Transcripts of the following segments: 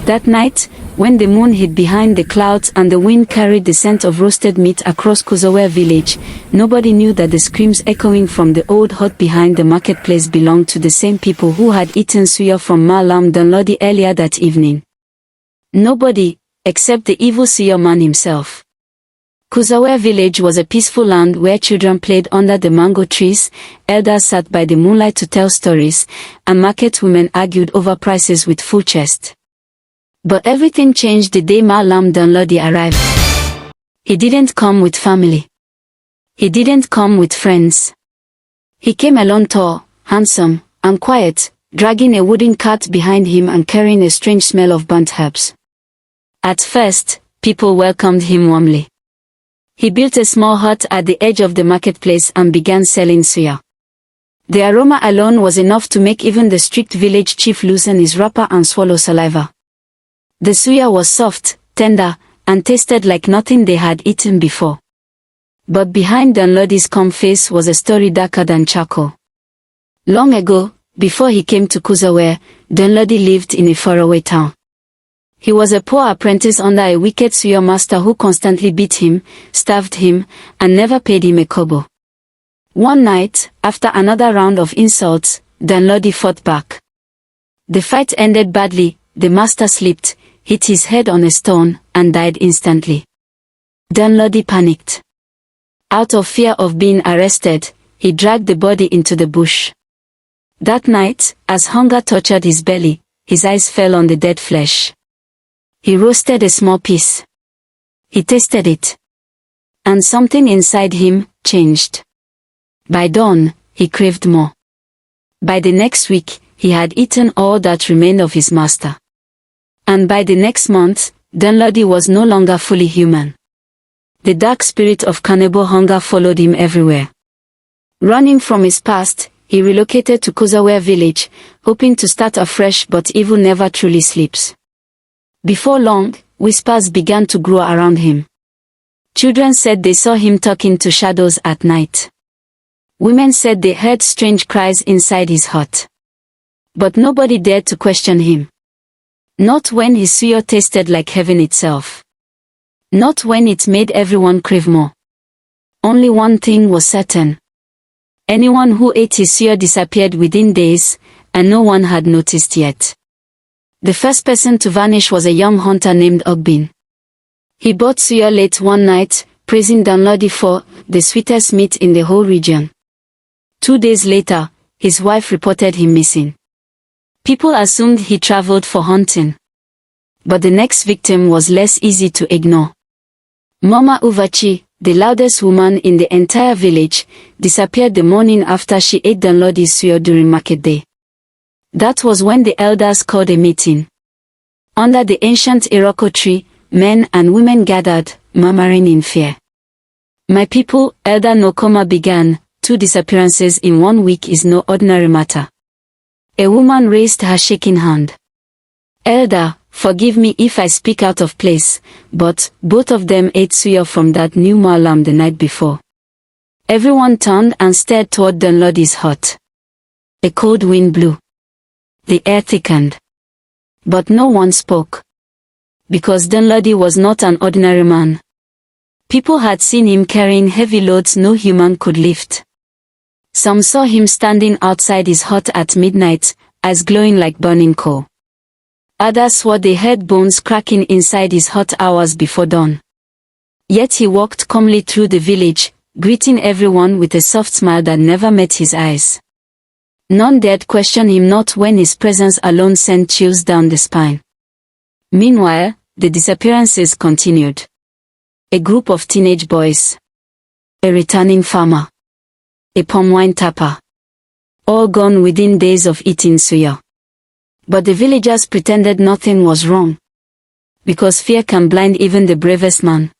That night, when the moon hid behind the clouds and the wind carried the scent of roasted meat across Kusawere village, nobody knew that the screams echoing from the old hut behind the marketplace belonged to the same people who had eaten suya from Mallam Danladi earlier that evening. Nobody, except the Evil Suya Man himself. Kusawere village was a peaceful land where children played under the mango trees, elders sat by the moonlight to tell stories, and market women argued over prices with full chest. But everything changed the day Mallam Danladi arrived. He didn't come with family. He didn't come with friends. He came alone, tall, handsome, and quiet, dragging a wooden cart behind him and carrying a strange smell of burnt herbs. At first, people welcomed him warmly. He built a small hut at the edge of the marketplace and began selling suya. The aroma alone was enough to make even the strict village chief loosen his wrapper and swallow saliva. The suya was soft, tender, and tasted like nothing they had eaten before. But behind Danladi's calm face was a story darker than charcoal. Long ago, before he came to Kusawere, Danladi lived in a faraway town. He was a poor apprentice under a wicked suya master who constantly beat him, starved him, and never paid him a kobo. One night, after another round of insults, Danladi fought back. The fight ended badly. The master slipped, hit his head on a stone, and died instantly. Danladi panicked. Out of fear of being arrested, he dragged the body into the bush. That night, as hunger tortured his belly, his eyes fell on the dead flesh. He roasted a small piece. He tasted it. And something inside him changed. By dawn, he craved more. By the next week, he had eaten all that remained of his master. And by the next month, Danladi was no longer fully human. The dark spirit of cannibal hunger followed him everywhere. Running from his past, he relocated to Kusawere village, hoping to start afresh, but evil never truly sleeps. Before long, whispers began to grow around him. Children said they saw him talking to shadows at night. Women said they heard strange cries inside his hut. But nobody dared to question him. Not when his suya tasted like heaven itself. Not when it made everyone crave more. Only one thing was certain. Anyone who ate his suya disappeared within days, and no one had noticed yet. The first person to vanish was a young hunter named Ogbin. He bought suya late one night, praising Danladi for the sweetest meat in the whole region. 2 days later, his wife reported him missing. People assumed he traveled for hunting. But the next victim was less easy to ignore. Mama Uvachi, the loudest woman in the entire village, disappeared the morning after she ate Danladi's suya during market day. That was when the elders called a meeting. Under the ancient Iroko tree, men and women gathered, murmuring in fear. My people, Elder Nokoma began, 2 disappearances in 1 week is no ordinary matter. A woman raised her shaking hand. Elder, forgive me if I speak out of place, but both of them ate suya from that new Mallam the night before. Everyone turned and stared toward Danladi's hut. A cold wind blew. The air thickened. But no one spoke. Because Danladi was not an ordinary man. People had seen him carrying heavy loads no human could lift. Some saw him standing outside his hut at midnight, eyes glowing like burning coal. Others swore they heard bones cracking inside his hut hours before dawn. Yet he walked calmly through the village, greeting everyone with a soft smile that never met his eyes. None dared question him, not when his presence alone sent chills down the spine. Meanwhile, the disappearances continued. A group of teenage boys. A returning farmer. A palm wine tapper. All gone within days of eating suya. But the villagers pretended nothing was wrong. Because fear can blind even the bravest man.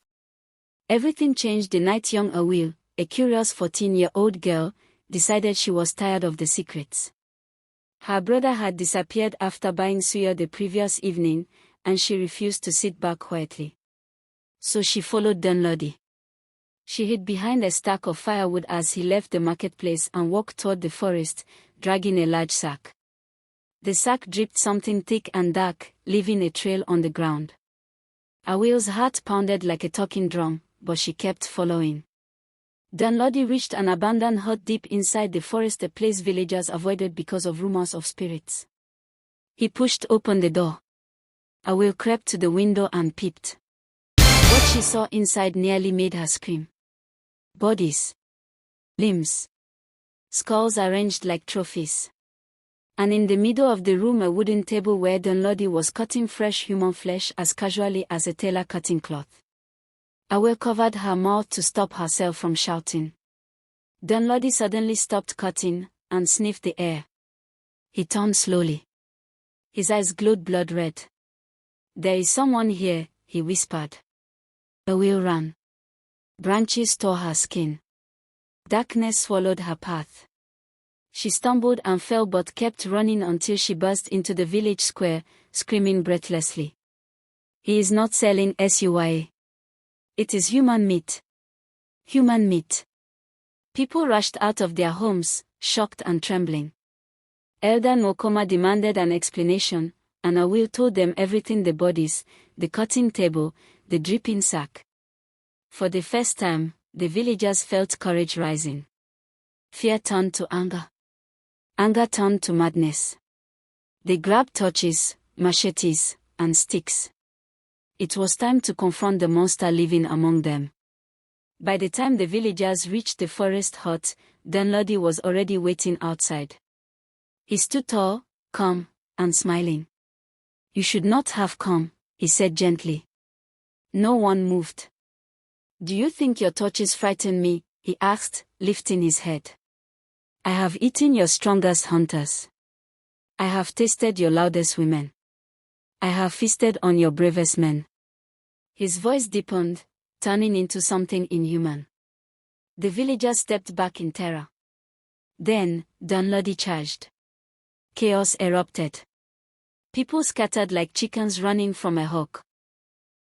Everything changed the night young Awil, a curious 14-year-old girl, decided she was tired of the secrets. Her brother had disappeared after buying suya the previous evening, and she refused to sit back quietly. So she followed Danladi. She hid behind a stack of firewood as he left the marketplace and walked toward the forest, dragging a large sack. The sack dripped something thick and dark, leaving a trail on the ground. Awil's heart pounded like a talking drum, but she kept following. Danladi reached an abandoned hut deep inside the forest, a place villagers avoided because of rumors of spirits. He pushed open the door. Awil crept to the window and peeped. What she saw inside nearly made her scream. Bodies. Limbs. Skulls arranged like trophies. And in the middle of the room a wooden table where Danladi was cutting fresh human flesh as casually as a tailor cutting cloth. Awil covered her mouth to stop herself from shouting. Danladi suddenly stopped cutting, and sniffed the air. He turned slowly. His eyes glowed blood red. "There is someone here," he whispered. Awil ran. Branches tore her skin. Darkness swallowed her path. She stumbled and fell but kept running until she burst into the village square, screaming breathlessly. "He is not selling Suya. It is human meat. Human meat." People rushed out of their homes, shocked and trembling. Elder Nokoma demanded an explanation, and Awil told them everything: the bodies, the cutting table, the dripping sack. For the first time, the villagers felt courage rising. Fear turned to anger. Anger turned to madness. They grabbed torches, machetes, and sticks. It was time to confront the monster living among them. By the time the villagers reached the forest hut, Danladi was already waiting outside. He stood tall, calm, and smiling. "You should not have come," he said gently. No one moved. "Do you think your torches frighten me?" he asked, lifting his head. "I have eaten your strongest hunters. I have tasted your loudest women. I have feasted on your bravest men." His voice deepened, turning into something inhuman. The villagers stepped back in terror. Then, Danladi charged. Chaos erupted. People scattered like chickens running from a hawk.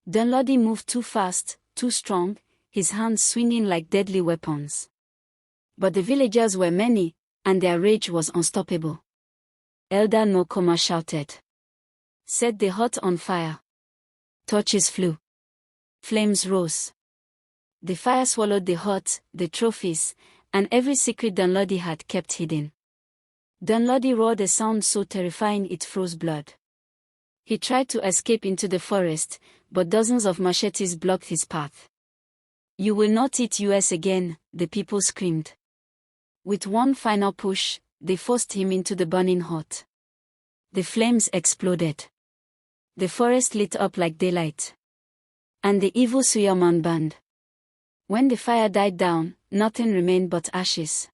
Danladi moved too fast, too strong, his hands swinging like deadly weapons. But the villagers were many, and their rage was unstoppable. Elder Nokoma shouted. "Set the hut on fire." Torches flew. Flames rose. The fire swallowed the hut, the trophies, and every secret Danladi had kept hidden. Danladi roared a sound so terrifying it froze blood. He tried to escape into the forest, but dozens of machetes blocked his path. "You will not eat us again," the people screamed. With one final push, they forced him into the burning hut. The flames exploded. The forest lit up like daylight. And the Evil Suya Man burned. When the fire died down, nothing remained but ashes.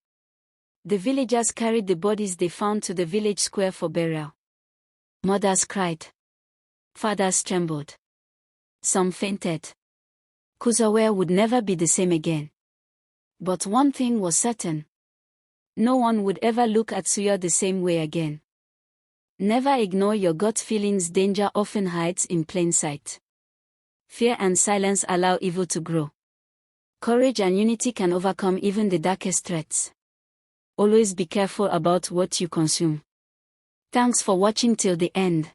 The villagers carried the bodies they found to the village square for burial. Mothers cried. Fathers trembled. Some fainted. Kusawere would never be the same again. But one thing was certain. No one would ever look at Suya the same way again. Never ignore your gut feelings. Danger often hides in plain sight. Fear and silence allow evil to grow. Courage and unity can overcome even the darkest threats. Always be careful about what you consume. Thanks for watching till the end.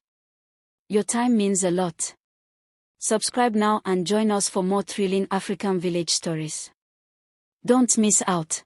Your time means a lot. Subscribe now and join us for more thrilling African village stories. Don't miss out.